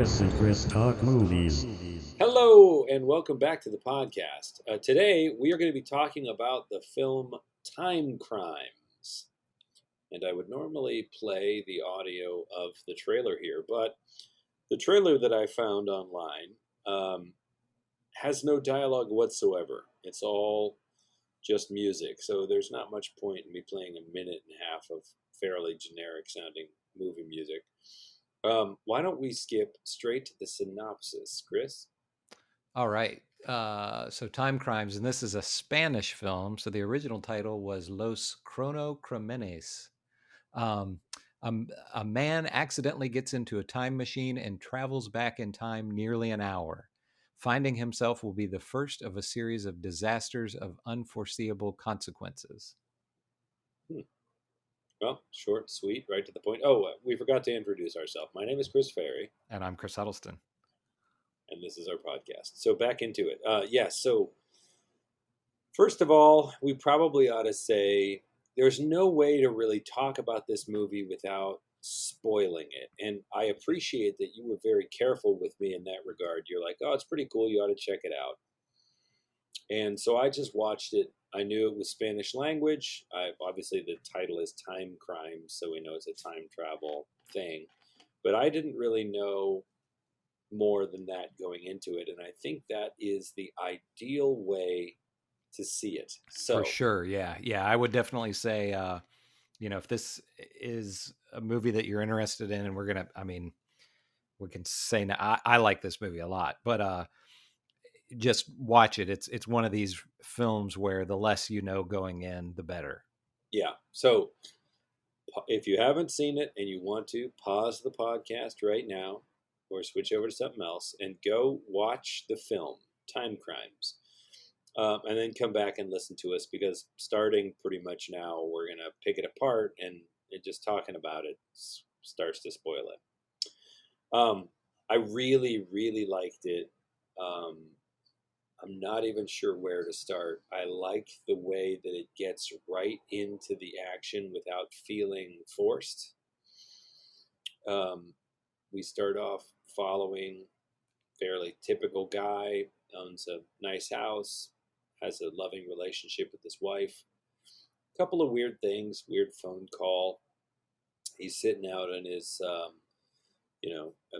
Chris and Chris Talk Movies. Hello, and welcome back to the podcast. Today, we are going to be talking about the film Time Crimes. And I would normally play the audio of the trailer here, but the trailer that I found online has no dialogue whatsoever. It's all just music, so there's not much point in me playing a minute and a half of fairly generic sounding movie music. Why don't we skip straight to the synopsis, Chris? All right. So Time Crimes, and this is a Spanish film. So the original title was Los Cronocrímenes. Um, a man accidentally gets into a time machine and travels back in time nearly an hour. Finding himself will be the first of a series of disasters of unforeseeable consequences. Well, short, sweet, right to the point. Oh, we forgot to introduce ourselves. My name is Chris Ferry, And I'm Chris Huddleston. and this is our podcast. So back into it. So first of all, we probably ought to say there's no way to really talk about this movie without spoiling it. And I appreciate that you were very careful with me in that regard. You're like, oh, it's pretty cool. You ought to check it out. And so I just watched it. I knew it was Spanish language. Obviously, the title is Time Crimes, so we know it's a time travel thing. But I didn't really know more than that going into it. And I think that is the ideal way to see it. So, For sure. Yeah. I would definitely say, if this is a movie that you're interested in, and we can say now, I like this movie a lot, but just watch it. It's one of these films where the less you know going in, the better. yeah. So if you haven't seen it and you want to, pause the podcast right now or switch over to something else and go watch the film, Time Crimes. And then come back and listen to us, because starting pretty much now, we're going to pick it apart, and just talking about it starts to spoil it. I really, really liked it. I'm not even sure where to start. I like the way that it gets right into the action without feeling forced. We start off following fairly typical guy, owns a nice house, has a loving relationship with his wife. A couple of weird things, weird phone call. He's sitting out in his, a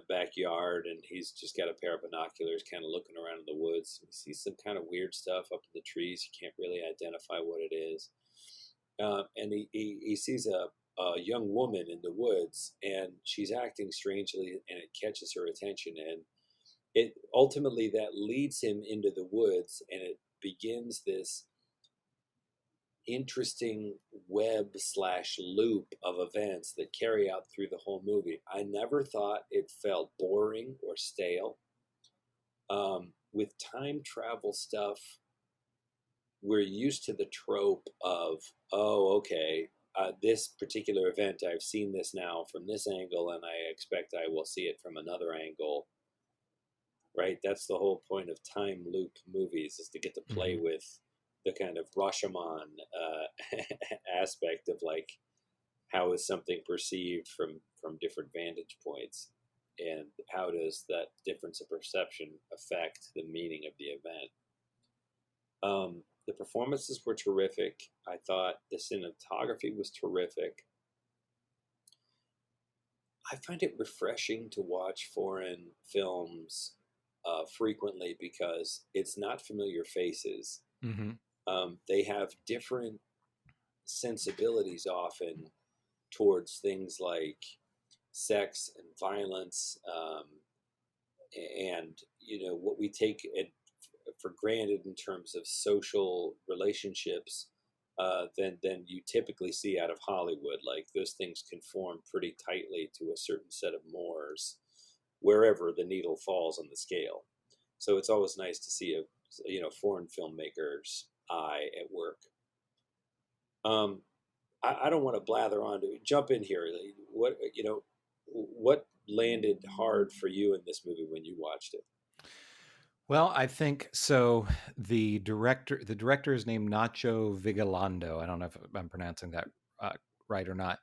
backyard, and he's just got a pair of binoculars, kind of looking around in the woods. He sees some kind of weird stuff up in the trees. You can't really identify what it is. And he sees a young woman in the woods, and she's acting strangely, and it catches her attention. And it ultimately that leads him into the woods, and it begins this interesting web/loop of events that carry out through the whole movie. I never thought it felt boring or stale. With time travel stuff, we're used to the trope of, oh, okay, this particular event, I've seen this now from this angle, and I expect I will see it from another angle. Right? That's the whole point of time loop movies, is to get to play with the kind of Rashomon aspect of, like, how is something perceived from different vantage points, and how does that difference of perception affect the meaning of the event. The performances were terrific. I thought the cinematography was terrific. I find it refreshing to watch foreign films frequently, because it's not familiar faces. Mm-hmm. They have different sensibilities often towards things like sex and violence, and what we take for granted in terms of social relationships, than you typically see out of Hollywood. Like, those things conform pretty tightly to a certain set of mores wherever the needle falls on the scale. So it's always nice to see a foreign filmmaker's eye at work. I don't want to blather on to jump in here. What landed hard for you in this movie when you watched it? Well, I think so. The director is named Nacho Vigalondo. I don't know if I'm pronouncing that right or not.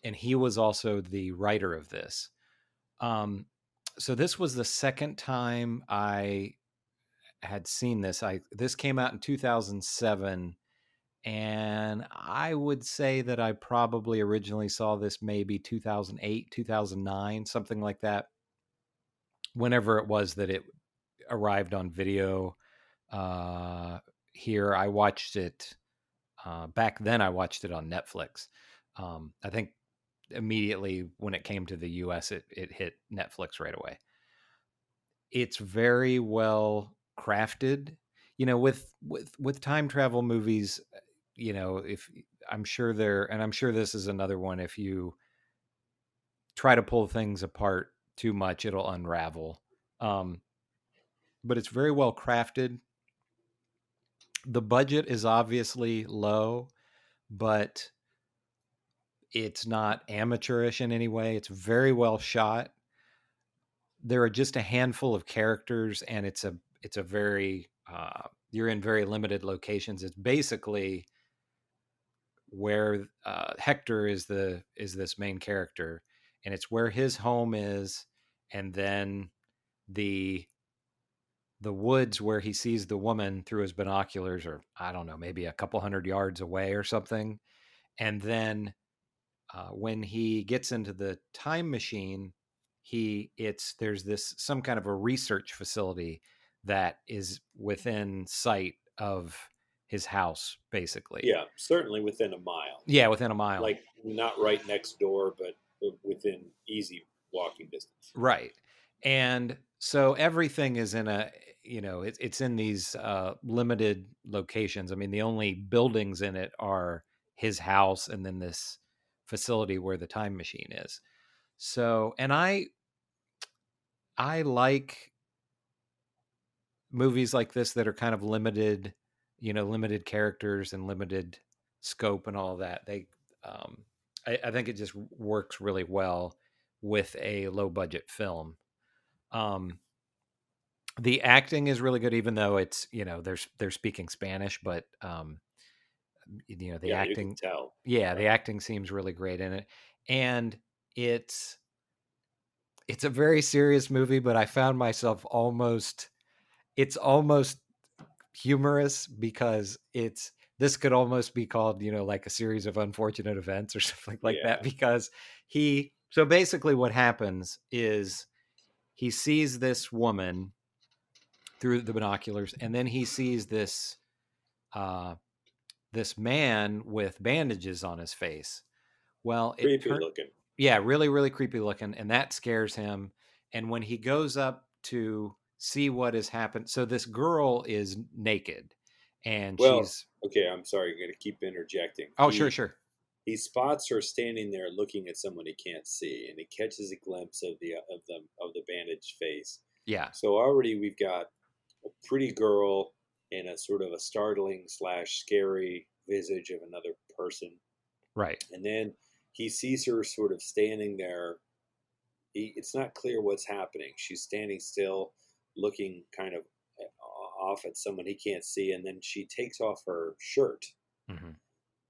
And he was also the writer of this. So this was the second time I had seen this. This came out in 2007, and I would say that I probably originally saw this maybe 2008, 2009, something like that. Whenever it was that it arrived on video here, I watched it. Back then, I watched it on Netflix. I think immediately when it came to the US, it hit Netflix right away. It's very well crafted. You know, with time travel movies, you know, if I'm sure and I'm sure this is another one, if you try to pull things apart too much, it'll unravel. But it's very well crafted. The budget is obviously low, but it's not amateurish in any way. It's very well shot. There are just a handful of characters, and it's a very you're in very limited locations. It's basically where Hector is this main character, and it's where his home is, and then the woods where he sees the woman through his binoculars, or I don't know, maybe a couple hundred yards away or something. And then when he gets into the time machine, there's this some kind of a research facility that is within sight of his house, basically. Yeah, certainly within a mile. Yeah, within a mile. Like not right next door, but within easy walking distance. Right. And so everything is in it's in these limited locations. I mean, the only buildings in it are his house and then this facility where the time machine is. So, and I like movies like this that are kind of limited, limited characters and limited scope and all that. I think it just works really well with a low budget film. The acting is really good, even though it's, they're speaking Spanish, but the acting, you can tell. Yeah, the acting seems really great in it. And it's a very serious movie, but I found myself it's almost humorous, because this could almost be called, like a series of unfortunate events or something like that, because so basically what happens is he sees this woman through the binoculars, and then he sees this man with bandages on his face. Well, creepy looking. Yeah, really, really creepy looking, and that scares him. And when he goes up to see what has happened, so this girl is naked, and she's okay. I'm sorry, I'm going to keep interjecting. Oh, sure. He spots her standing there looking at someone he can't see, and he catches a glimpse of the bandaged face. Yeah. So already we've got a pretty girl and a sort of a startling / scary visage of another person. Right. And then he sees her sort of standing there. It's not clear what's happening. She's standing still, looking kind of off at someone he can't see, and then she takes off her shirt. Mm-hmm.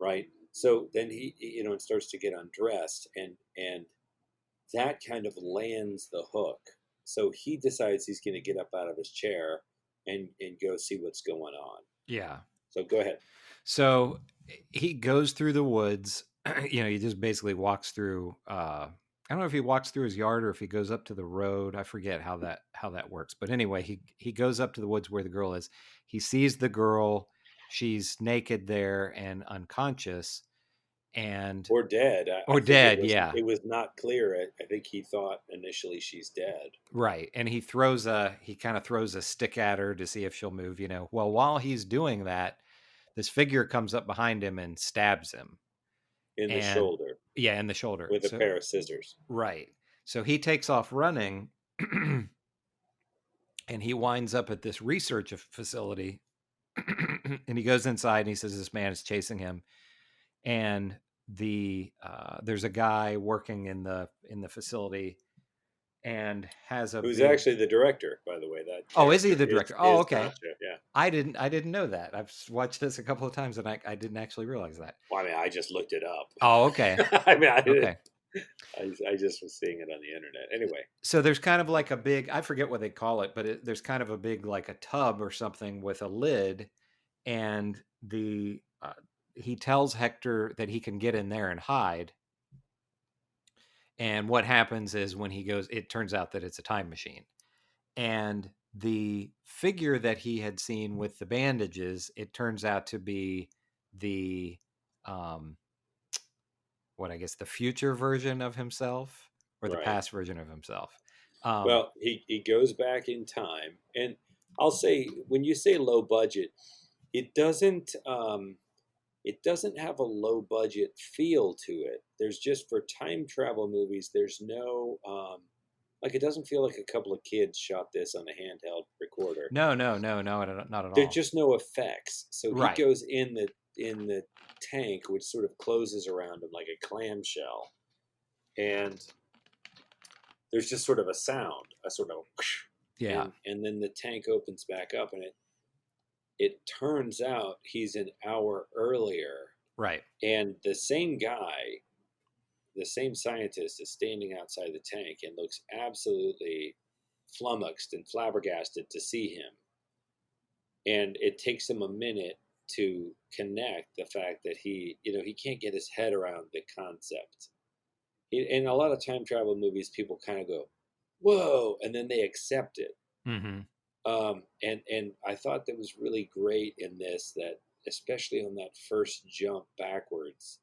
Right. So then he it starts to get undressed, and that kind of lands the hook. So he decides he's going to get up out of his chair and go see what's going on. Yeah. So go ahead. So he goes through the woods. He just basically walks through. I don't know if he walks through his yard or if he goes up to the road. I forget how that works. But anyway, he goes up to the woods where the girl is. He sees the girl. She's naked there and unconscious, or dead. Yeah. It was not clear. I think he thought initially she's dead. Right. And he kind of throws a stick at her to see if she'll move, Well, while he's doing that, this figure comes up behind him and stabs him. In the shoulder. Yeah, in the shoulder. With a pair of scissors. Right. So he takes off running, and he winds up at this research facility, and he goes inside and he says this man is chasing him. And there's a guy working in the facility and who's actually the director, by the way. Is he the director? Okay. Gotcha, yeah. I didn't know that. I've watched this a couple of times and I didn't actually realize that. Well, I mean, I just looked it up. Oh, okay. I mean, okay. I just was seeing it on the internet. Anyway, So there's kind of like a big, I forget what they call it, but there's kind of a big, like a tub or something with a lid, and he tells Hector that he can get in there and hide. And what happens is when he goes, it turns out that it's a time machine. And the figure that he had seen with the bandages, it turns out to be the um, what I guess the future version of himself or the right. past version of himself. Um, Well, he goes back in time, and I'll say when you say low budget, it doesn't it doesn't have a low budget feel to it. There's just for time travel movies, there's no like it doesn't feel like a couple of kids shot this on a handheld recorder. no, not at There's all. just no effects. So he Right. goes in the tank, which sort of closes around him like a clamshell, and there's just sort of a sound, a sort of whoosh, Yeah. and then the tank opens back up, and it turns out he's an hour earlier, Right. and the same guy, the same scientist, is standing outside the tank and looks absolutely flummoxed and flabbergasted to see him. And it takes him a minute to connect the fact that he can't get his head around the concept. In a lot of time travel movies, people kind of go, "Whoa," and then they accept it. Mm-hmm. And I thought that was really great in this, that especially on that first jump backwards,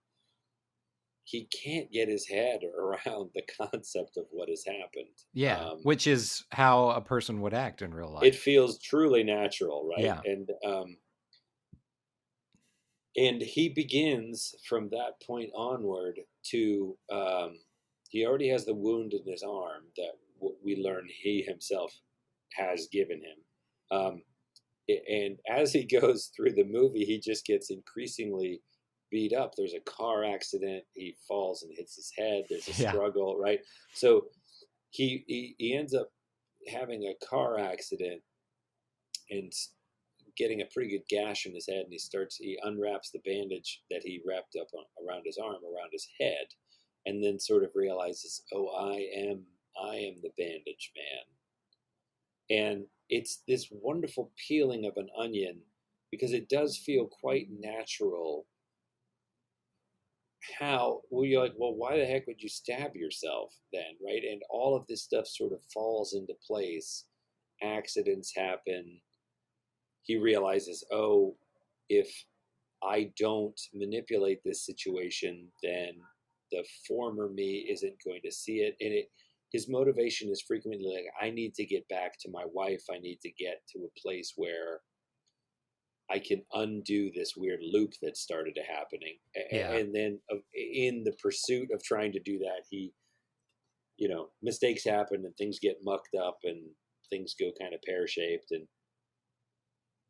he can't get his head around the concept of what has happened. Yeah. Which is how a person would act in real It life. feels truly natural, right? Yeah. And he begins from that point onward to he already has the wound in his arm that we learn he himself has given him. And as he goes through the movie, he just gets increasingly beat up. There's a car accident. He falls and hits his head. There's a Yeah. struggle, right? So he ends up having a car accident and getting a pretty good gash in his head. And he unwraps the bandage that he wrapped up around his arm, around his head, and then sort of realizes, oh, I am the bandage man. And it's this wonderful peeling of an onion, because it does feel quite natural. How well, you're like, well, why the heck would you stab yourself then, right? And all of this stuff sort of falls into place. Accidents happen. He realizes, oh, if I don't manipulate this situation, then the former me isn't going to see it. And his motivation is frequently like, I need to get back to my wife. I need to get to a place where I can undo this weird loop that started happening. Yeah. And then in the pursuit of trying to do that, mistakes happen and things get mucked up and things go kind of pear-shaped. And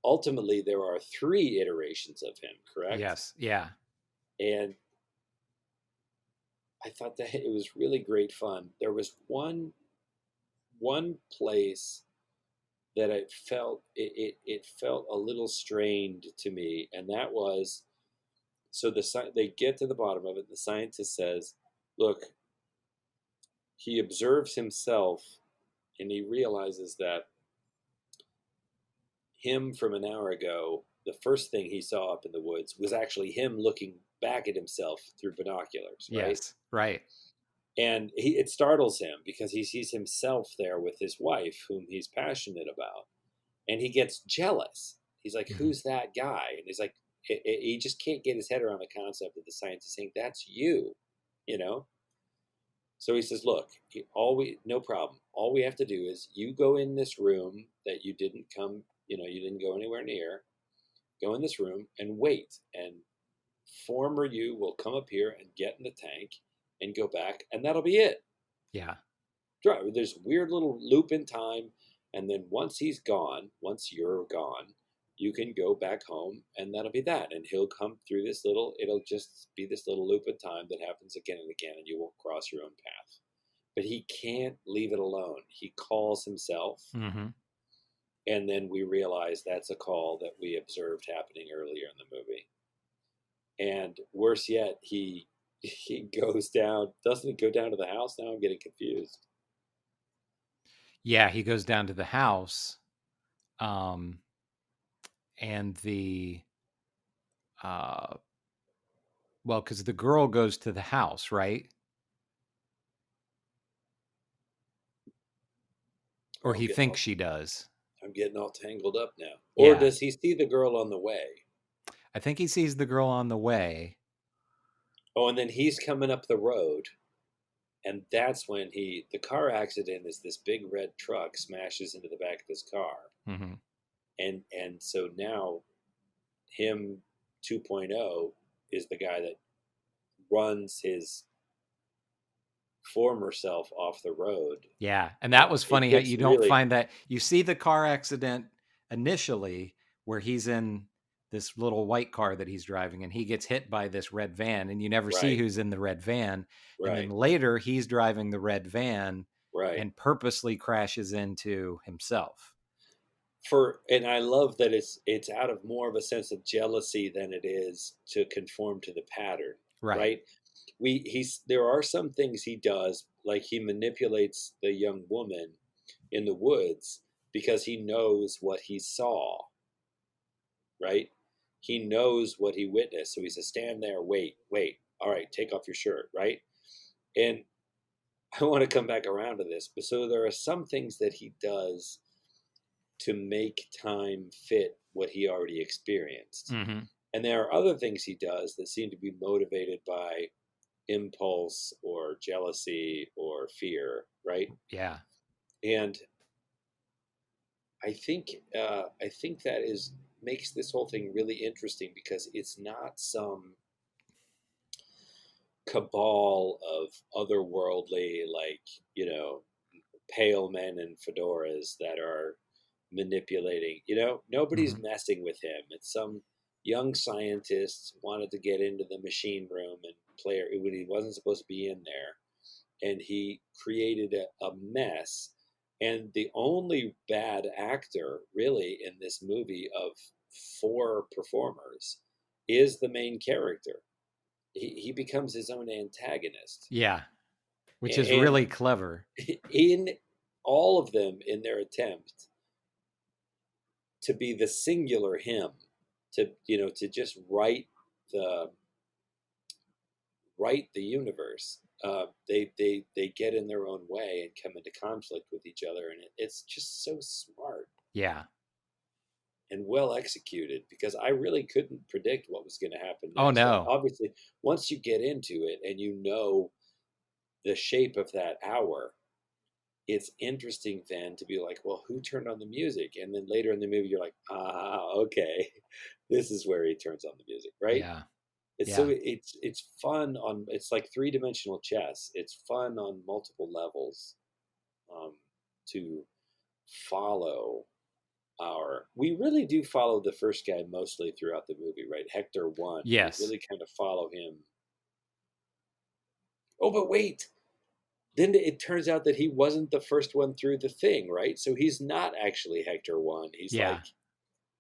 ultimately there are 3 iterations of him, correct? Yes. Yeah. And I thought that it was really great fun. There was one place that it felt a little strained to me, and that was, so they get to the bottom of it. The scientist says, "Look, he observes himself, and he realizes that him from an hour ago, the first thing he saw up in the woods was actually him looking back at himself through binoculars, right?" Yes. Right. And it startles him because he sees himself there with his wife, whom he's passionate about, and he gets jealous. He's like, Mhm. "Who's that guy?" And he's like, he just can't get his head around the concept of the scientist saying, "That's you," you know. So he says, "Look, no problem. All we have to do is you go in this room that you didn't come, you didn't go anywhere near. Go in this room and wait, and former you will come up here and get in the tank and go back, and that'll be it. Yeah. There's a weird little loop in time, and then once you're gone, you can go back home, and that'll be that. And he'll come through it'll just be this little loop in time that happens again and again, and you won't cross your own path." But he can't leave it alone. He calls himself, Mm-hmm. and then we realize that's a call that we observed happening earlier in the movie. And worse yet, he he goes down. Doesn't he go down to the house? Now I'm getting confused. Yeah, he goes down to the house, and the well, because the girl goes to the house, right? Or he thinks she does. I'm getting all tangled up now. Or Yeah, does he see the girl on the way? I think he sees the girl on the way. Oh, and then he's coming up the road, and that's when the car accident is this big red truck smashes into the back of his car, Mm-hmm. and so now him 2.0 is the guy that runs his former self off the road. Yeah, and that was It funny how gets you don't really find that. You see the car accident initially where he's in this little white car that he's driving and he gets hit by this red van and you never see right, who's in the red van. And then right, later he's driving the red van right. and purposely crashes into himself. And I love that it's out of more of a sense of jealousy than it is to conform to the pattern, Right. right? There are some things he does, like he manipulates the young woman in the woods because he knows what he saw, right? He knows what he witnessed. So he says, stand there, wait, all right, take off your shirt, right? And I want to come back around to this, but so there are some things that he does to make time fit what he already experienced. Mm-hmm. And there are other things he does that seem to be motivated by impulse or jealousy or fear, right? Yeah. And I think that is makes this whole thing really interesting because it's not some cabal of otherworldly, like, pale men in fedoras that are manipulating. Nobody's Mm-hmm. messing with him. It's some young scientist wanted to get into the machine room and play when he wasn't supposed to be in there, and he created a mess. And the only bad actor, really, in this movie of four performers is the main character. He becomes his own antagonist. Yeah. Which is And really clever. in all of them, in their attempt to be the singular him, to just the write the universe, they get in their own way and come into conflict with each other, and it's just so smart Yeah. and well executed, because I really couldn't predict what was going to happen Oh next. no. Obviously, once you get into it and you know the shape of that hour, it's interesting then to be like, well, who turned on the music? And then later in the movie, you're like, okay, this is where he turns on the music, right? Yeah. It's Yeah. so it's fun on. It's like three-dimensional chess. It's fun on multiple levels, um, to follow we really do follow the first guy mostly throughout the movie, right? Hector 1. We Yes. really kind of follow him. Oh, but wait. Then it turns out that he wasn't the first one through the thing, right? So he's not actually Hector 1. He's Yeah. like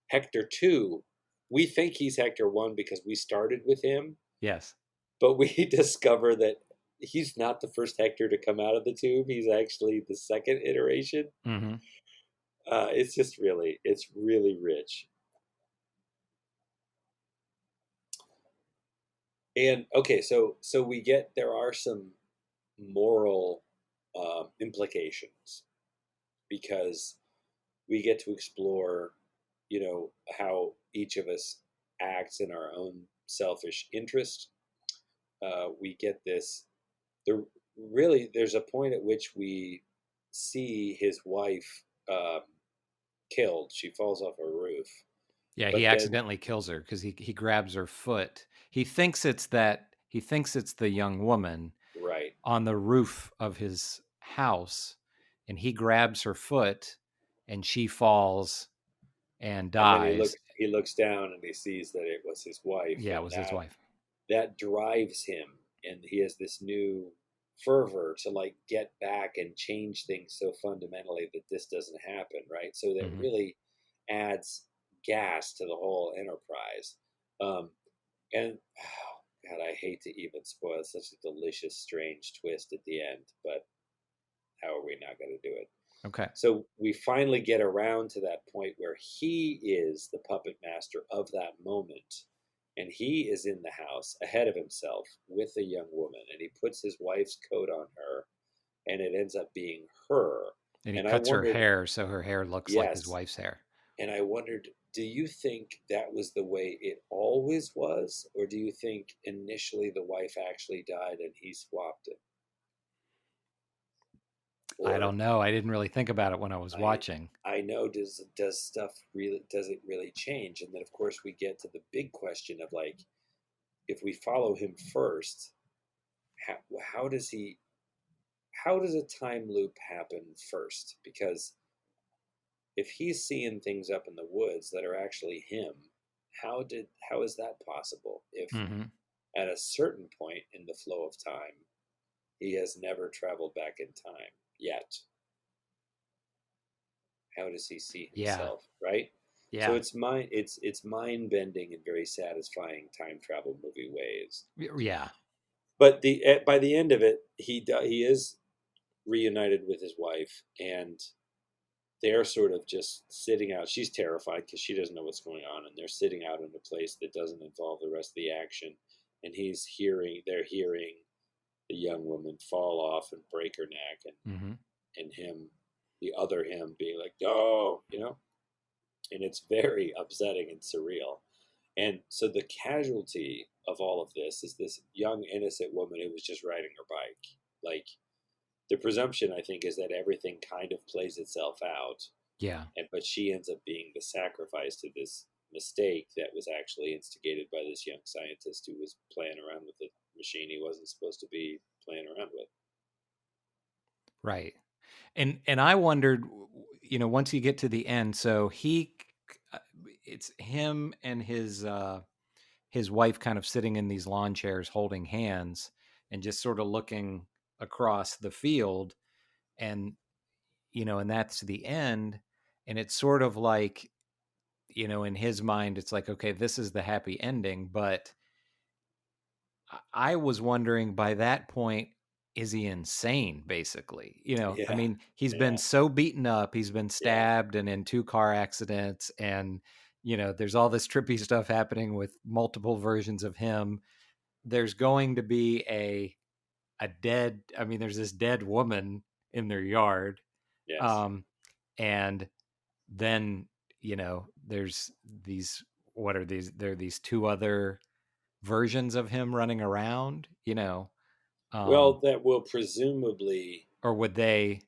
Hector 2. We think he's Hector 1 because we started with him, Yes. but we discover that he's not the first Hector to come out of the tube. He's actually the second iteration. Mm-hmm. It's really rich. And okay, so there are some moral implications, because we get to explore, how each of us acts in our own selfish interest. We get this. There's a point at which we see his wife killed. She falls off a roof, Yeah, he but then accidentally kills her because he grabs her foot. He thinks it's the young woman right, on the roof of his house, and he grabs her foot, and she falls and and then dies. he looks down and he sees that it was his wife, Yeah, it and was his wife. that drives him, and he has this new fervor to like get back and change things so fundamentally that this doesn't happen, right? So that Mm-hmm. really adds gas to the whole enterprise. And oh, God, I hate to even spoil such a delicious, strange twist at the end, but how are we not going to do it? Okay. So we finally get around to that point where he is the puppet master of that moment. And he is in the house ahead of himself with a young woman. And he puts his wife's coat on her. And it ends up being her. And he And I cuts her wondered, hair so her hair looks like his yes. wife's hair. And I wondered, do you think that was the way it always was? Or do you think initially the wife actually died and he swapped it? I don't know. I didn't really think about it when I was watching. I know. Does it really change? And then of course we get to the big question of like, if we follow him first, how does a time loop happen first? Because if he's seeing things up in the woods that are actually him, how is that possible? If at a certain point in the flow of time, he has never traveled back in time yet. How does he see himself? Right? Yeah. So it's mind bending and very satisfying time travel movie ways. Yeah. But by the end of it, he is reunited with his wife, and they're sort of just sitting out. She's terrified because she doesn't know what's going on, and they're sitting out in a place that doesn't involve the rest of the action. And they're hearing the young woman fall off and break her neck, and the other him being like, "No," and it's very upsetting and surreal. And so the casualty of all of this is this young innocent woman who was just riding her bike. Like, the presumption, I think, is that everything kind of plays itself out. Yeah. But she ends up being the sacrifice to this mistake that was actually instigated by this young scientist who was playing around with a machine he wasn't supposed to be playing around with. Right. And I wondered, once you get to the end, so it's him and his wife kind of sitting in these lawn chairs holding hands and just sort of looking across the field, and and that's the end. And it's sort of like, in his mind, it's like, okay, this is the happy ending. But I was wondering, by that point, is he insane, basically? I mean, he's been so beaten up, he's been stabbed and in 2 car accidents, and there's all this trippy stuff happening with multiple versions of him. There's going to be there's this dead woman in their yard. Yes. And then, there's these, what are these? There are these 2 other versions of him running around, well, that will presumably, or would they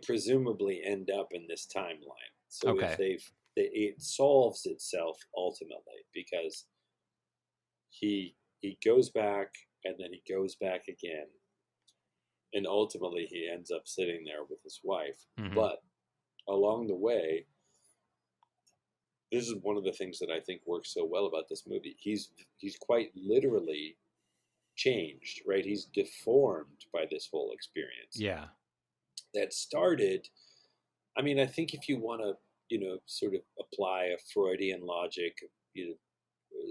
presumably end up in this timeline. So okay. if it solves itself ultimately, because he goes back and then he goes back again, and ultimately he ends up sitting there with his wife. But along the way, this is one of the things that I think works so well about this movie. He's quite literally changed, right? He's deformed by this whole experience. Yeah. That started, I mean, I think if you want to, sort of apply a Freudian logic,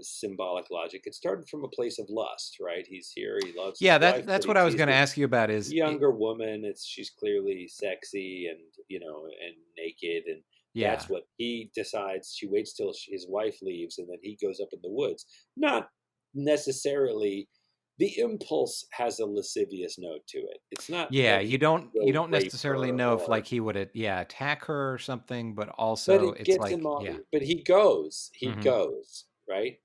symbolic logic, it started from a place of lust, right? He's here, he loves his wife, that's what I was going to ask you about. Is younger woman, she's clearly sexy and and naked, and that's what he decides. She waits till his wife leaves, and then he goes up in the woods. Not necessarily. The impulse has a lascivious note to it. It's not. Yeah, you don't necessarily know if, like, he would attack her or something, but also but it it's gets like, him all. But he goes, right,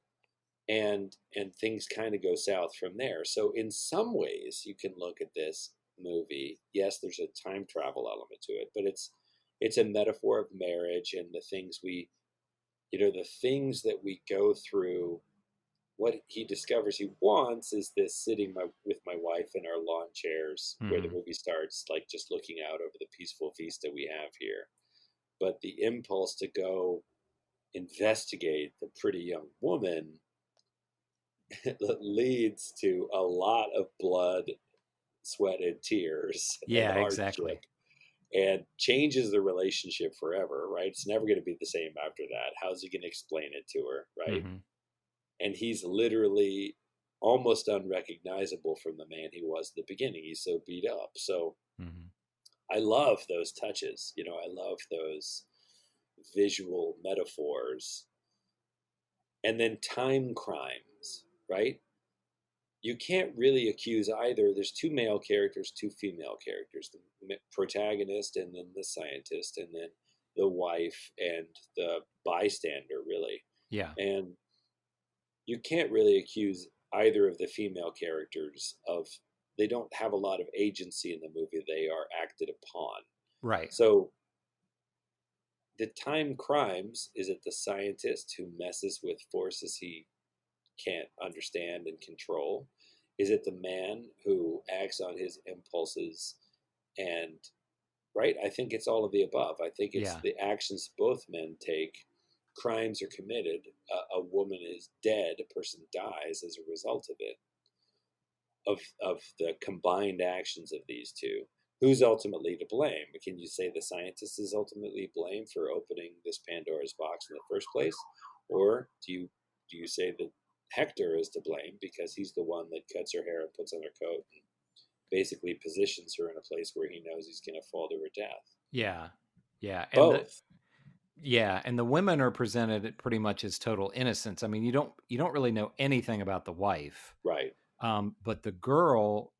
and things kind of go south from there. So in some ways, you can look at this movie. Yes, there's a time travel element to it, but it's a metaphor of marriage and the things the things that we go through. What he discovers he wants is this sitting with my wife in our lawn chairs where the movie starts, like just looking out over the peaceful vista we have here. But the impulse to go investigate the pretty young woman leads to a lot of blood, sweat, and tears and hardship. Exactly. And changes the relationship forever, right? It's never going to be the same after that. How's he going to explain it to her, right? And he's literally almost unrecognizable from the man he was at the beginning. He's so beat up. So Mm-hmm. I love those touches. You know, I love those visual metaphors. And then time crimes, right? You can't really accuse either. There's two male characters, two female characters, the protagonist and then the scientist, and then the wife and the bystander, really. Yeah. And you can't really accuse either of the female characters of, they don't have a lot of agency in the movie. They are acted upon. Right. So the time crimes, is it the scientist who messes with forces he can't understand and control? Is it the man who acts on his impulses? And right, I think it's all of the above. I think it's Yeah. the actions both men take. Crimes are committed. A woman is dead. A person dies as a result of it. Of the combined actions of these two. Who's ultimately to blame? Can you say the scientist is ultimately blamed for opening this Pandora's box in the first place, or do you say that Hector is to blame because he's the one that cuts her hair and puts on her coat and basically positions her in a place where he knows he's going to fall to her death? Yeah. Yeah. Both. And the women are presented pretty much as total innocence. I mean, you don't really know anything about the wife. Right. But the girl,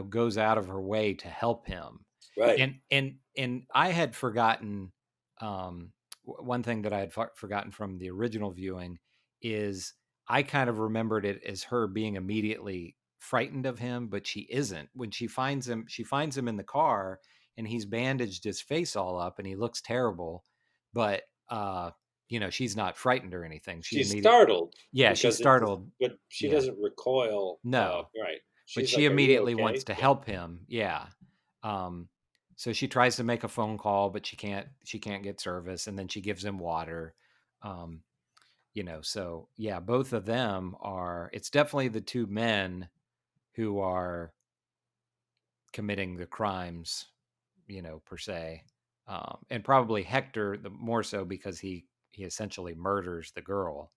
goes out of her way to help him. Right. And I had forgotten one thing that I had forgotten from the original viewing is I kind of remembered it as her being immediately frightened of him, but she isn't. When she finds him in the car and he's bandaged his face all up and he looks terrible, but she's not frightened or anything. She's startled. Yeah, she's startled. But she Yeah. doesn't recoil. No. Right. But She's she like, "Are you immediately okay?" wants to help him. Yeah. So she tries to make a phone call, but she can't get service, and then she gives him water. Um, so yeah, both of them it's definitely the two men who are committing the crimes, per se. And probably Hector the more so because he essentially murders the girl.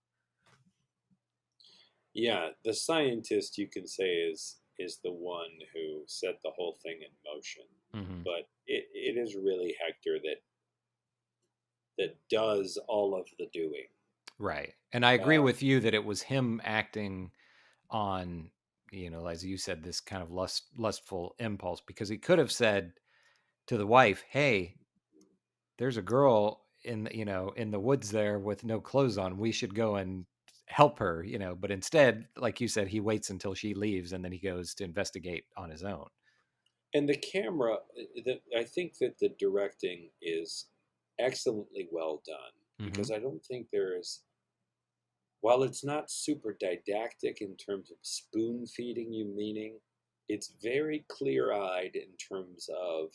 Yeah, the scientist, you can say, is the one who set the whole thing in motion. Mm-hmm. But it is really Hector that does all of the doing. Right. And I agree with you that it was him acting on, as you said, this kind of lustful impulse, because he could have said to the wife, "Hey, there's a girl in the woods there with no clothes on. We should go and help her," but instead, like you said, he waits until she leaves and then he goes to investigate on his own. And the camera, I think that the directing is excellently well done, because I don't think there is, while it's not super didactic in terms of spoon feeding you meaning, it's very clear eyed in terms of,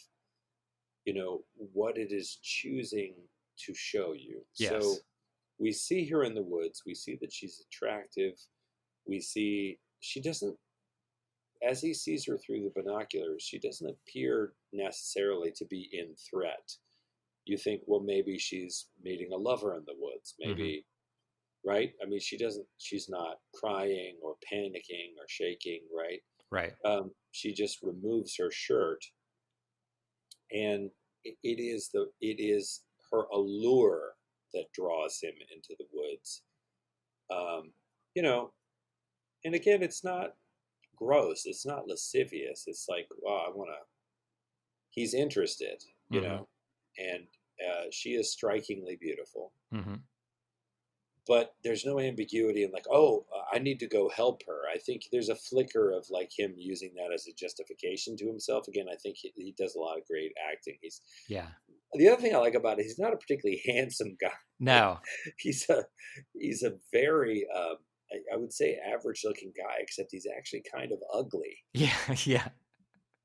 what it is choosing to show you. Yes. So we see her in the woods. We see that she's attractive. We see she doesn't, as he sees her through the binoculars, she doesn't appear necessarily to be in threat. You think, well, maybe she's meeting a lover in the woods. Maybe, right? I mean, she's not crying or panicking or shaking, right? Right. She just removes her shirt, and it is her allure that draws him into the woods. You know, and again, it's not gross. It's not lascivious. It's like, wow, he's interested, and she is strikingly beautiful. But there's no ambiguity in like, oh, I need to go help her. I think there's a flicker of like him using that as a justification to himself. Again, I think he does a lot of great acting. The other thing I like about it, he's not a particularly handsome guy. No. he's a very I would say average looking guy, except he's actually kind of ugly. Yeah. Yeah.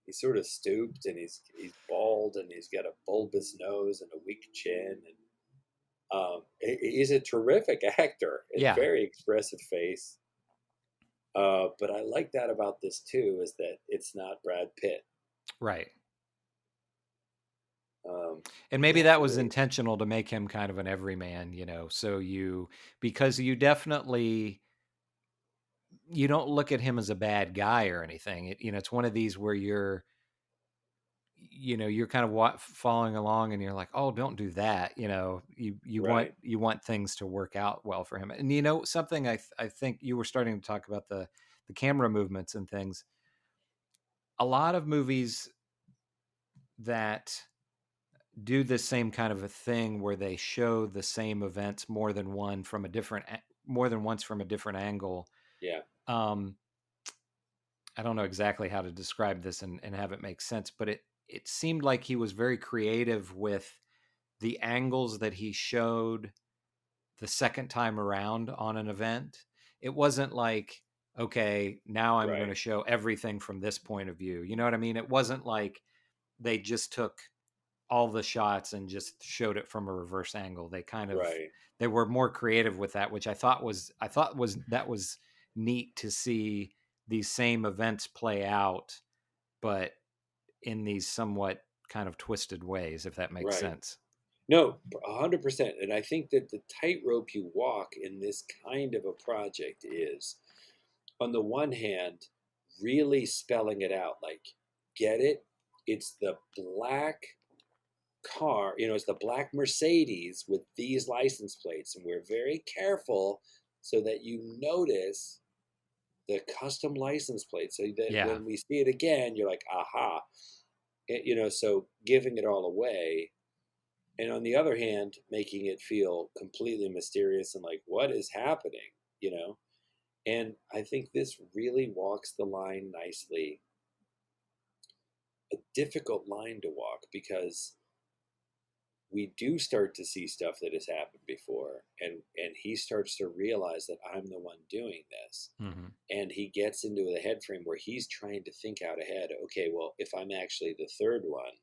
He's sort of stooped, and he's bald, and he's got a bulbous nose and a weak chin, and he's a terrific actor. Yeah. Very expressive face. But I like that about this too, is that it's not Brad Pitt. Right. And maybe that was intentional to make him kind of an everyman, so because you definitely you don't look at him as a bad guy or anything. It's one of these where you're kind of following along and you're like, oh, don't do that. Right. You want things to work out well for him. And something I think you were starting to talk about the camera movements and things. A lot of movies that do this same kind of a thing where they show the same events more than once from a different angle. Yeah. I don't know exactly how to describe this and have it make sense, but it seemed like he was very creative with the angles that he showed the second time around on an event. It wasn't like, okay, now I'm going to Right. show everything from this point of view. You know what I mean? It wasn't like they just took all the shots and just showed it from a reverse angle. Right. They were more creative with that, which I thought was that was neat to see these same events play out, but in these somewhat kind of twisted ways, if that makes Right. sense. No, 100%. And I think that the tightrope you walk in this kind of a project is, on the one hand, really spelling it out. Like, get it? It's the black car, it's the black Mercedes with these license plates. And we're very careful so that you notice the custom license plate so that Yeah. when we see it again, you're like, aha. So giving it all away. And on the other hand, making it feel completely mysterious and like, what is happening? You know? And I think this really walks the line nicely. A difficult line to walk because we do start to see stuff that has happened before, and he starts to realize that I'm the one doing this. Mm-hmm. And he gets into the head frame where he's trying to think out ahead. Okay, well, if I'm actually the third one,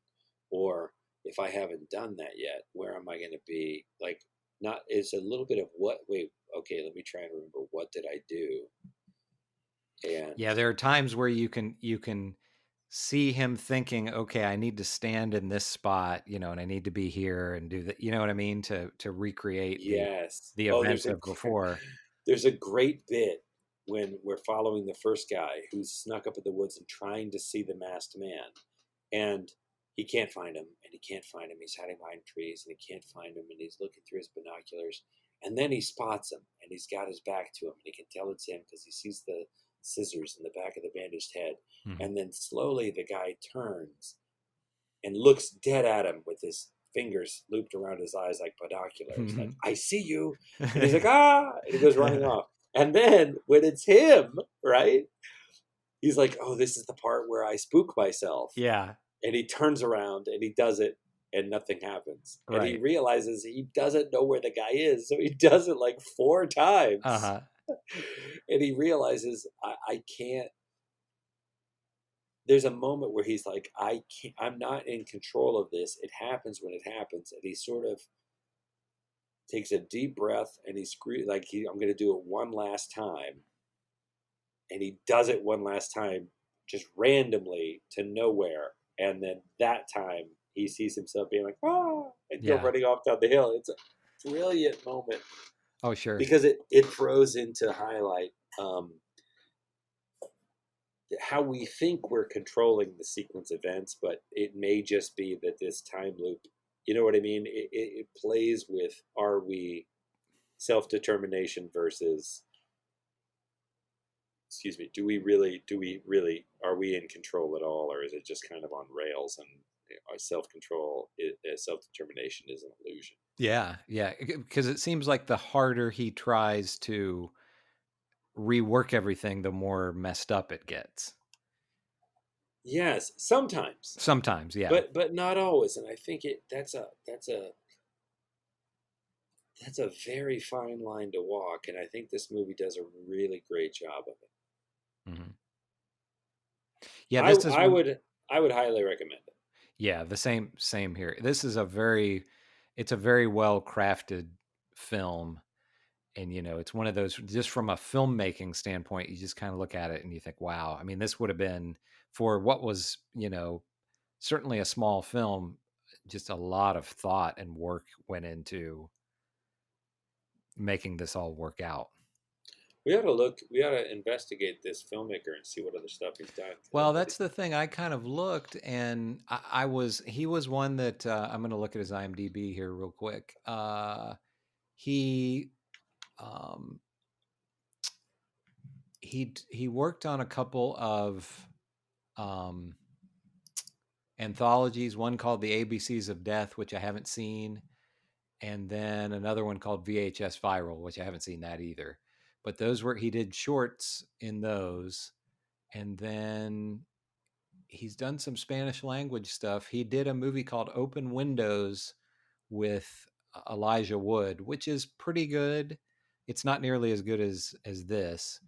or if I haven't done that yet, where am I going to be? Like, not, it's a little bit of what, wait, okay, let me try and remember, what did I do? And Yeah, there are times where you can see him thinking, okay, I need to stand in this spot, and I need to be here and do that. You know what I mean? To recreate yes. the Oh, events of before. there's a great bit when we're following the first guy who's snuck up in the woods and trying to see the masked man, and he can't find him, and he can't find him. He's hiding behind trees, and he can't find him, and he's looking through his binoculars, and then he spots him, and he's got his back to him, and he can tell it's him because he sees the scissors in the back of the bandaged head, Mm-hmm. and then slowly the guy turns and looks dead at him with his fingers looped around his eyes like binoculars, like, I see you. And he's like, ah, and he goes running off. And then when it's him, right, he's like, oh, this is the part where I spook myself. Yeah. And he turns around and he does it, and nothing happens. And he Right. realizes he doesn't know where the guy is. So he does it like 4 times. Uh-huh. And he realizes, I can't. There's a moment where he's like, I'm not in control of this. It happens when it happens. And he sort of takes a deep breath, and I'm going to do it one last time. And he does it one last time, just randomly to nowhere. And then that time he sees himself being like, ah, and go Yeah. running off down the hill. It's a brilliant moment Oh, sure. because it throws into highlight how we think we're controlling the sequence events, but it may just be that this time loop, you know what I mean? It plays with, are we self-determination versus, excuse me, do we really, are we in control at all? Or is it just kind of on rails, and our self-control, self-determination is an illusion? Yeah. Yeah. Because it seems like the harder he tries to rework everything, the more messed up it gets. Yes, sometimes, Sometimes. Yeah. but not always. And I think that's a very fine line to walk, and I think this movie does a really great job of it. Mm-hmm. Yeah. I This is I one. would I would highly recommend it. Yeah. The same here. This is it's a very well crafted film. And, it's one of those, just from a filmmaking standpoint, you just kind of look at it and you think, wow, I mean, this would have been, for what was, certainly a small film, just a lot of thought and work went into making this all work out. We ought to look. We ought to investigate this filmmaker and see what other stuff he's done. Well, that's the thing. I kind of looked, and he was one that I'm going to look at his IMDb here real quick. He um, he worked on a couple of um, anthologies. One called The ABCs of Death, which I haven't seen, and then another one called VHS Viral, which I haven't seen that either. But those were he did shorts in those, and then he's done some Spanish language stuff. He did a movie called Open Windows with Elijah Wood, which is pretty good. It's not nearly as good as this.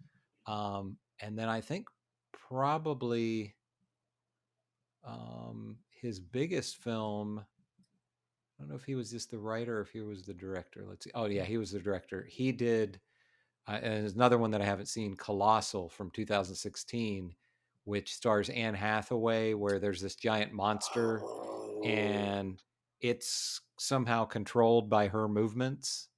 And then I think probably his biggest film. I don't know if he was just the writer or if he was the director. Let's see. Oh yeah, he was the director. He did and there's another one that I haven't seen, Colossal from 2016, which stars Anne Hathaway, where there's this giant monster and it's somehow controlled by her movements.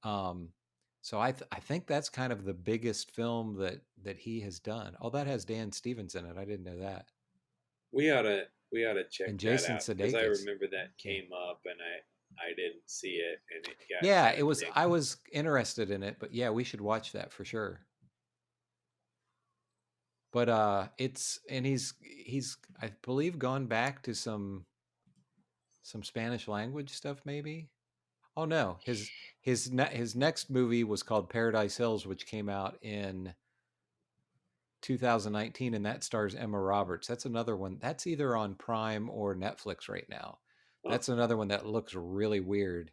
So I think that's kind of the biggest film that he has done. Oh, that has Dan Stevens in it. I didn't know that. We ought to check And that Jason out because I Sudeikis. remember that came up and I didn't see it and it got Yeah, kinda it was. big. I was interested in it, but yeah, we should watch that for sure. But it's and he's I believe gone back to some Spanish language stuff maybe. Oh no, his next movie was called Paradise Hills, which came out in 2019, and that stars Emma Roberts. That's another one. That's either on Prime or Netflix right now. Huh, That's another one that looks really weird,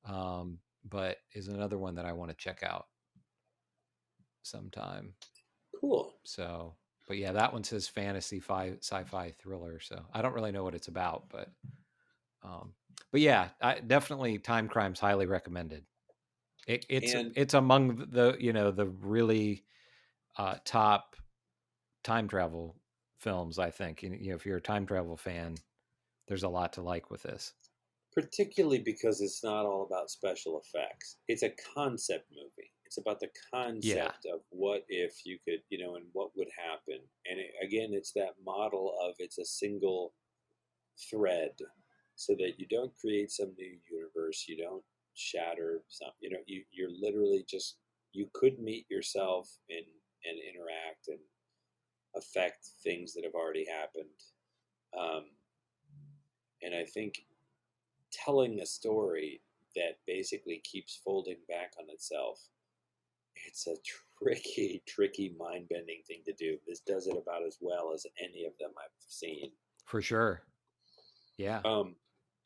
but is another one that I want to check out sometime. cool. So, but yeah, that one says fantasy sci-fi thriller. So I don't really know what it's about, um, but yeah, definitely Time Crimes highly recommended. And It's among the the really top time travel films. I think if you're a time travel fan, there's a lot to like with this. particularly because it's not all about special effects. It's a concept movie. It's about the Yeah, concept of what if you could, and what would happen. And again, it's that model of it's a single thread so that you don't create some new universe, you don't shatter some, you're literally just, you could meet yourself and interact and affect things that have already happened. Um, and I think telling a story that basically keeps folding back on itself, it's a tricky, mind bending thing to do. This does it about as well as any of them I've seen. for sure. Yeah. Um,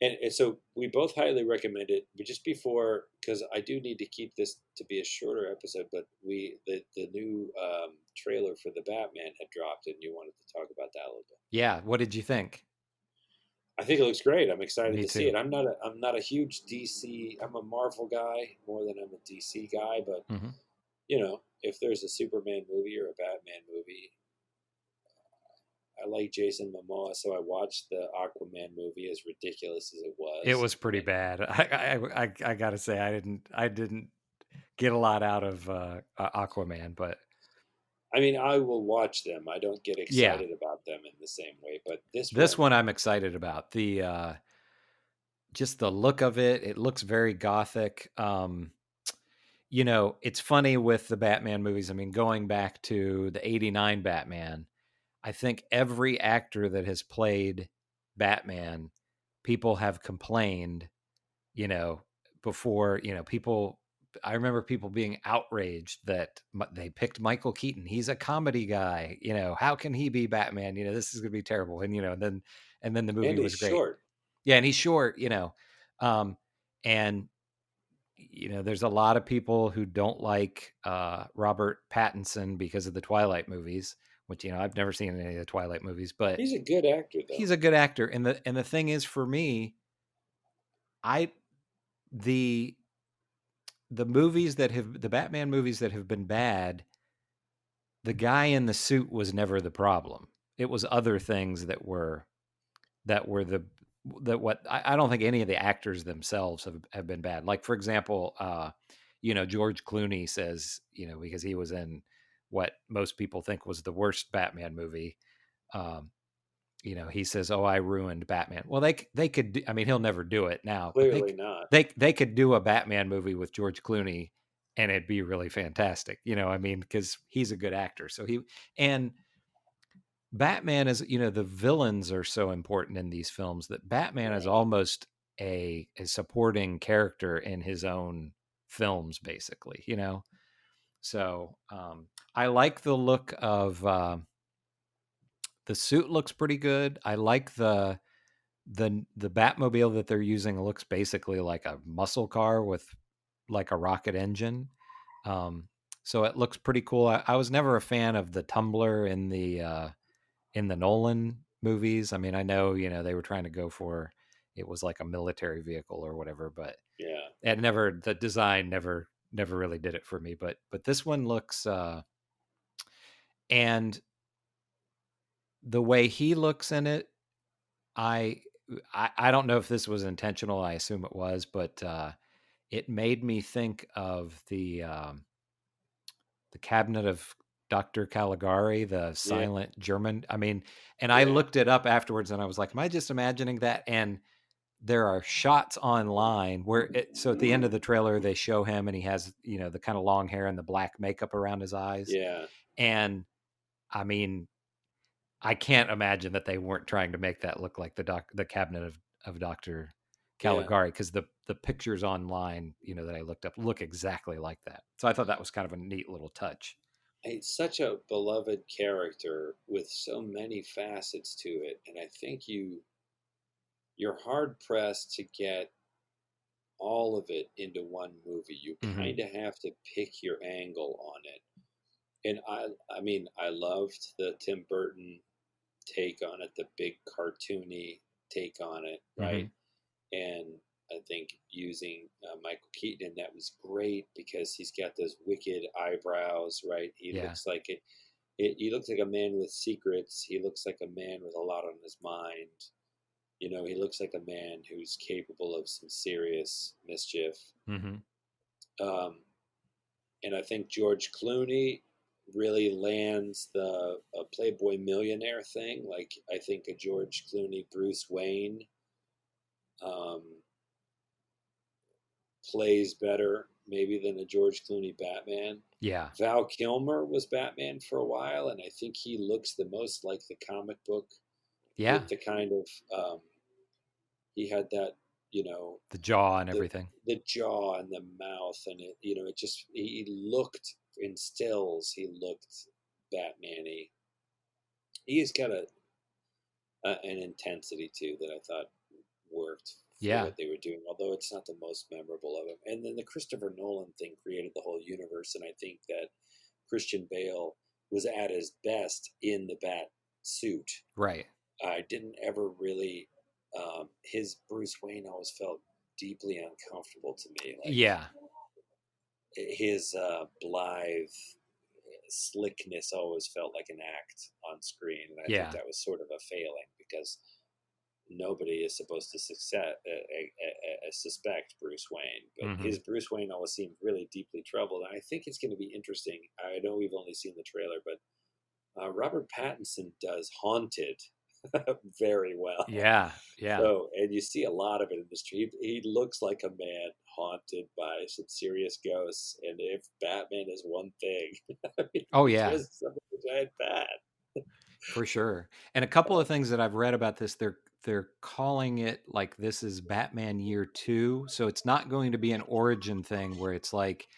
and so we both highly recommend it. But just before, because I do need to keep this to be a shorter episode, but the new trailer for the Batman had dropped, and you wanted to talk about that a little bit. Yeah. What did you think? I think it looks great. I'm excited Me to see too. it. I'm not a huge DC. I'm a Marvel guy more than I'm a DC guy. But Mm-hmm. if there's a Superman movie or a Batman movie, I like Jason Momoa, so I watched the Aquaman movie, as ridiculous as it was. It was pretty bad. I gotta say I didn't get a lot out of Aquaman, but I mean, I will watch them. I don't get yeah, excited about them in the same way, but this this one, one I'm excited about. The just the look of it. It looks very gothic. It's funny with the Batman movies. I mean, going back to the '89 Batman, I think every actor that has played Batman, people have complained, you know, before, people, I remember people being outraged that they picked Michael Keaton. He's a comedy guy, how can he be Batman? This is going to be terrible. And, and then the movie and he's was great. short. Yeah. And he's short, um, and, there's a lot of people who don't like Robert Pattinson because of the Twilight movies, which, I've never seen any of the Twilight movies, but He's a good actor, though. he's a good actor. And the thing is, for me, I, the the Batman movies that have been bad, the guy in the suit was never the problem. It was other things that were the that what I don't think any of the actors themselves have been bad. Like, for example, George Clooney says, because he was in what most people think was the worst Batman movie. Um, he says, "Oh, I ruined Batman." Well, they could. I mean, he'll never do it now, but Clearly not. they could do a Batman movie with George Clooney, and it'd be really fantastic. I mean, because he's a good actor. So and Batman is, the villains are so important in these films that Batman is Right. almost a supporting character in his own films, basically. So I like the look of. The suit looks pretty good. I like the Batmobile that they're using looks basically like a muscle car with like a rocket engine. So it looks pretty cool. I was never a fan of the tumbler in the Nolan movies. I mean, I know they were trying to go for it was like a military vehicle or whatever, but Yeah. the design never really did it for me. But this one looks and the way he looks in it, I don't know if this was intentional. I assume it was, but it made me think of the Cabinet of Dr. Caligari, the Yeah. silent German. I mean, and I Yeah. looked it up afterwards, and I was like, "Am I just imagining that?" And there are shots online where so at the end of the trailer they show him, and he has the kind of long hair and the black makeup around his eyes, Yeah. and I mean, I can't imagine that they weren't trying to make that look like the Cabinet of Dr. Yeah. Caligari, because the pictures online, that I looked up look exactly like that. So I thought that was kind of a neat little touch. It's such a beloved character with so many facets to it, and I think you're hard pressed to get all of it into one movie. You Mm-hmm. kind of have to pick your angle on it. And I mean, I loved the Tim Burton take on it, the big cartoony take on it, Mm-hmm. right? And I think using Michael Keaton, that was great because he's got those wicked eyebrows, right? He Yeah. looks like he looks like a man with secrets. He looks like a man with a lot on his mind. He looks like a man who's capable of some serious mischief. Mm-hmm. Um, and I think George Clooney really lands the Playboy millionaire thing. Like I think a George Clooney Bruce Wayne um, plays better maybe than a George Clooney Batman. Yeah. Val Kilmer was Batman for a while, and I think he looks the most like the comic book Yeah. with the kind of he had that The jaw and the everything. the jaw and the mouth and it just he looked in stills he looked Batman-y. He's got an intensity too that I thought worked for Yeah. what they were doing, although it's not the most memorable of them. And then the Christopher Nolan thing created the whole universe, and I think that Christian Bale was at his best in the bat suit. Right. I didn't ever really. His Bruce Wayne always felt deeply uncomfortable to me. Like Yeah. his blithe slickness always felt like an act on screen, and I think Yeah. that was sort of a failing because nobody is supposed to suspect Bruce Wayne, but Mm-hmm. his Bruce Wayne always seemed really deeply troubled. And I think it's going to be interesting. I know we've only seen the trailer, but Robert Pattinson does Haunted very well. Yeah. Yeah. So, and you see a lot of it in the street. He looks like a man haunted by some serious ghosts. And if Batman is one thing, I mean, Oh, he yeah. dresses up as a giant bat. For sure. And a couple of things that I've read about this, they're calling it like this is Batman Year 2. So it's not going to be an origin thing where it's like,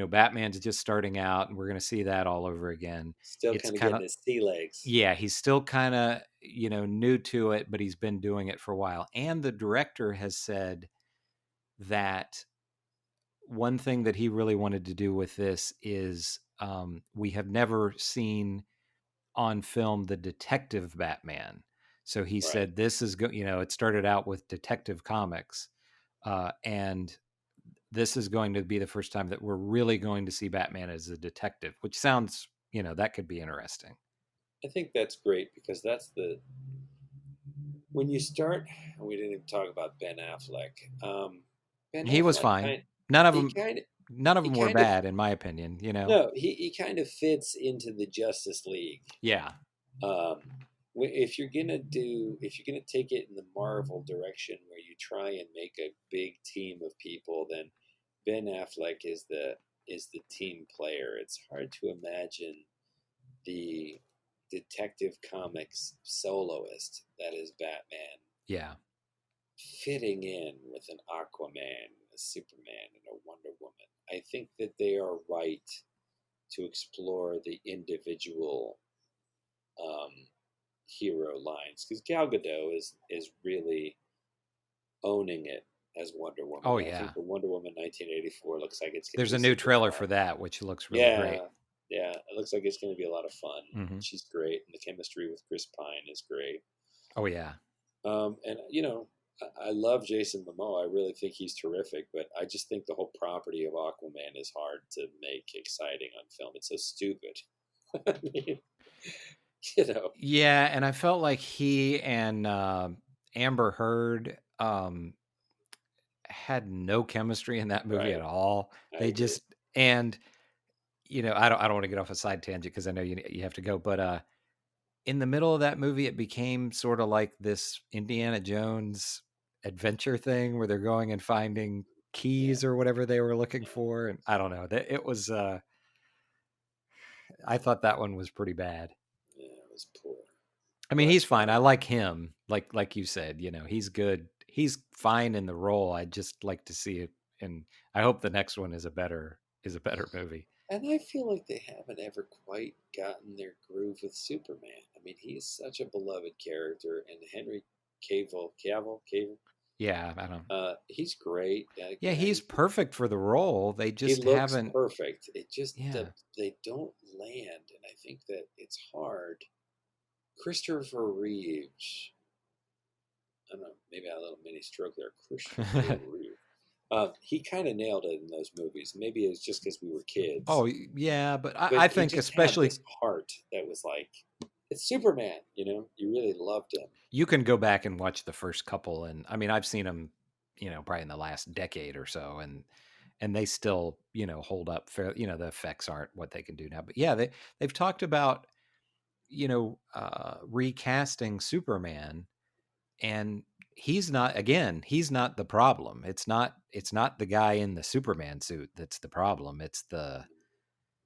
Batman's just starting out and we're going to see that all over again. Still It's kind of kind getting of, his sea legs. yeah, he's still kind of, new to it, but he's been doing it for a while. And the director has said that one thing that he really wanted to do with this is we have never seen on film the detective Batman. So he Right. said this is it started out with Detective Comics, and this is going to be the first time that we're really going to see Batman as a detective, which sounds that could be interesting. I think that's great because that's when you start. We didn't even talk about Ben Affleck. Ben He was Affleck fine. None of them. none of he them were kind of bad in my opinion. no, he kind of fits into the Justice League. Yeah. Um, if you're gonna take it in the Marvel direction where you try and make a big team of people, then Ben Affleck is the team player. It's hard to imagine the Detective Comics soloist that is Batman Yeah. fitting in with an Aquaman, a Superman, and a Wonder Woman. I think that they are right to explore the individual um, hero lines because Gal Gadot is really owning it as Wonder Woman. Oh I yeah. think the Wonder Woman 1984 looks like it's going to There's be a new super trailer fun. for that, which looks really Yeah, great. yeah, it looks like it's going to be a lot of fun. Mm-hmm. She's great, and the chemistry with Chris Pine is great. Oh yeah. And I love Jason Momoa. I really think he's terrific, but I just think the whole property of Aquaman is hard to make exciting on film. It's so stupid. I mean, Yeah, and I felt like he and Amber Heard had no chemistry in that movie Right. at all. I They agree. just and I don't want to get off a side tangent because I know you have to go, but in the middle of that movie, it became sort of like this Indiana Jones adventure thing where they're going and finding keys or whatever they were looking for, and I don't know. It was. I thought that one was pretty bad. Yeah, it was poor. I mean, But he's fine. I like him. Like you said, he's good. He's fine in the role. I'd just like to see it, and I hope the next one is a better movie. and I feel like they haven't ever quite gotten their groove with Superman. I mean, he is such a beloved character, and Henry Cavill, Yeah, I don't. he's great. Yeah, he's perfect for the role. They He just looks haven't. perfect. It just Yeah. they don't land, and I think that it's hard. Christopher Reeves. I don't know. Maybe I had a little mini stroke there. Christopher Reeves. He kind of nailed it in those movies. Maybe it was just because we were kids. Oh yeah, but But I he think just had especially this heart that was like, it's Superman. You really loved him. you can go back and watch the first couple, and I mean I've seen them, probably in the last decade or so, and they still hold up. Fair, the effects aren't what they can do now, but yeah, they've talked about recasting Superman, and he's not the problem. It's not the guy in the Superman suit that's the problem. It's the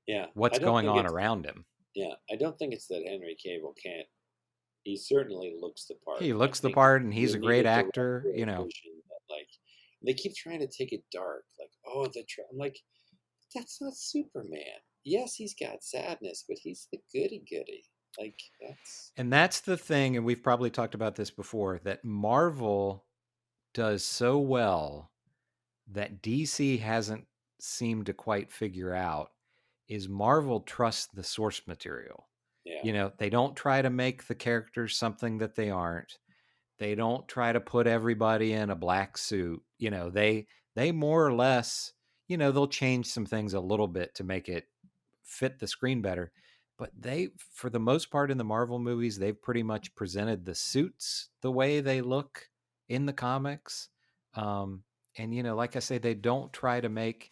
Yeah, I what's don't going think on it's. around him. Yeah, I don't think it's that Henry Cavill can't. He certainly looks the part. He I looks the think part, and you he's a need great a actor. director or vision that like they keep trying to take it dark. Like, oh, I'm like, that's not Superman. Yes, he's got sadness, but he's the goody goody. Like that's And that's the thing, and we've probably talked about this before, that Marvel does so well that DC hasn't seemed to quite figure out is Marvel trusts the source material. yeah. They don't try to make the characters something that they aren't. They don't try to put everybody in a black suit. They more or less, they'll change some things a little bit to make it fit the screen better. But they, for the most part, in the Marvel movies, they've pretty much presented the suits the way they look in the comics. And like I say, they don't try to make,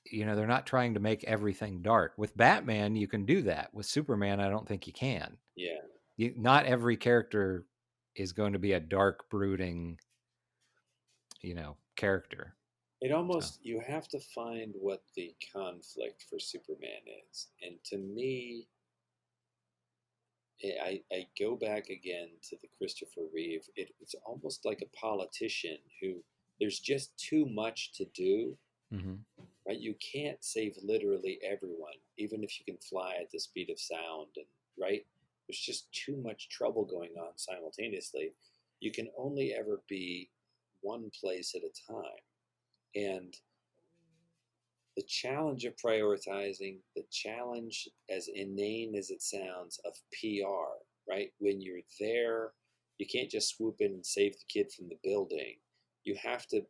they're not trying to make everything dark. With Batman, you can do that. With Superman, I don't think you can. Yeah. Not every character is going to be a dark, brooding, character. It So, almost you have to find what the conflict for Superman is. And to me, I go back again to the Christopher Reeve. It's almost like a politician who there's just too much to do, mm-hmm. right? You can't save literally everyone, even if you can fly at the speed of sound, and right? There's just too much trouble going on simultaneously. You can only ever be one place at a time. And the challenge of prioritizing, the challenge, as inane as it sounds, of PR, right? When you're there, you can't just swoop in and save the kid from the building. You have to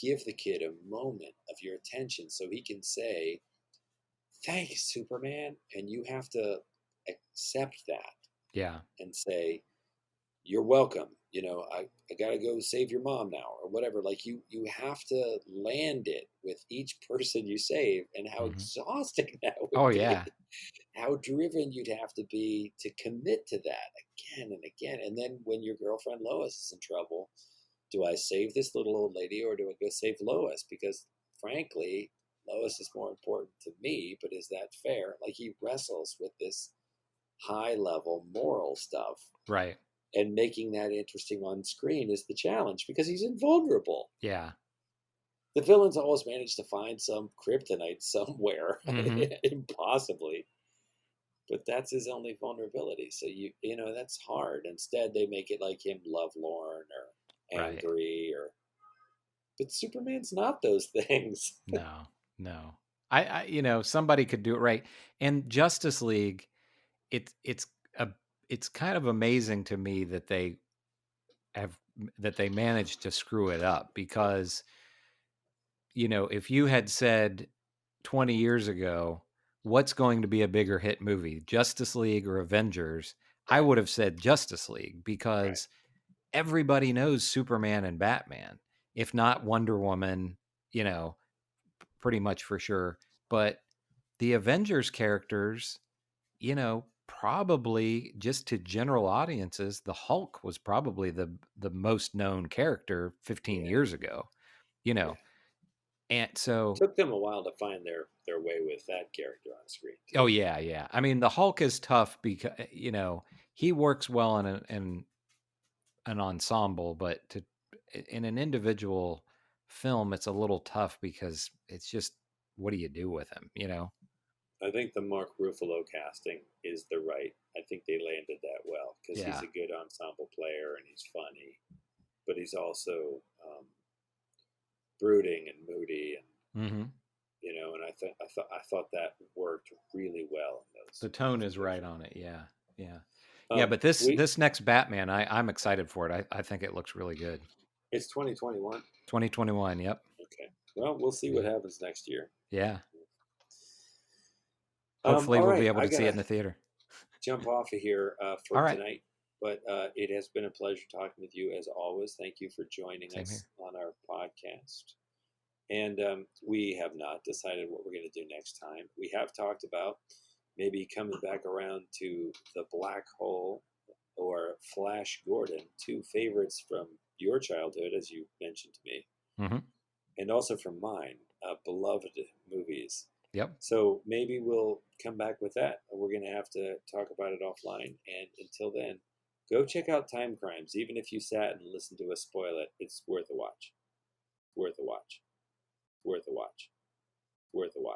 give the kid a moment of your attention so he can say, thanks, Superman. And you have to accept that Yeah. and say, you're welcome. I gotta go save your mom now, or whatever. Like you have to land it with each person you save, and how Hmm. exhausting that would Oh be. yeah. How driven you'd have to be to commit to that again and again. And then when your girlfriend Lois is in trouble, do I save this little old lady or do I go save Lois? Because frankly, Lois is more important to me, but is that fair? Like he wrestles with this high level moral stuff, Right. and making that interesting on screen is the challenge because he's invulnerable. Yeah. The villains always manage to find some kryptonite somewhere, Hmm. impossibly, but that's his only vulnerability. So that's hard. Instead, they make it like him lovelorn or Right. angry, but Superman's not those things. No, no. Somebody could do it right. And Justice League, it's a it's kind of amazing to me that have they managed to screw it up because if you had said 20 years ago what's going to be a bigger hit movie, Justice League or Avengers, I Right, would have said Justice League right, because everybody knows Superman and Batman, if not Wonder Woman, you know, pretty much for sure. But the Avengers characters, probably just to general audiences, the Hulk was probably the most known character 15 yeah, years ago, you yeah. know. And so, Took them a while to find their way with that character on screen oh too. yeah, yeah. I mean, the Hulk is tough because he works well in an ensemble, but in an individual film, it's a little tough because it's just what do you do with him, I think the Mark Ruffalo casting is the right. I think they landed that well because he's Yeah. a good ensemble player and he's funny, but he's also brooding and moody, and Hmm. and I thought that worked really well in The in tone those is right on pictures. it. Yeah. Yeah. Yeah, but this We this next Batman, I'm excited for it. I think it looks really good. It's 2021. 2021. Yep. Okay. Well, we'll see what Yeah. happens next year. Yeah. Hopefully All we'll be right, able I to see it gotta in the theater. jump off of here All for right. tonight. But it has been a pleasure talking with you as always. Thank you for joining Same us here. on our podcast. And we have not decided what we're going to do next time. We have talked about maybe coming back around to the Black Hole or Flash Gordon, two favorites from your childhood, as you mentioned to me, Hmm. and also from mine, beloved movies. Yep. So maybe we'll come back with that. We're going to have to talk about it offline. And until then, go check out Time Crimes. Even if you sat and listened to us spoil it, it's worth a watch. Worth a watch. Worth a watch. Worth a watch.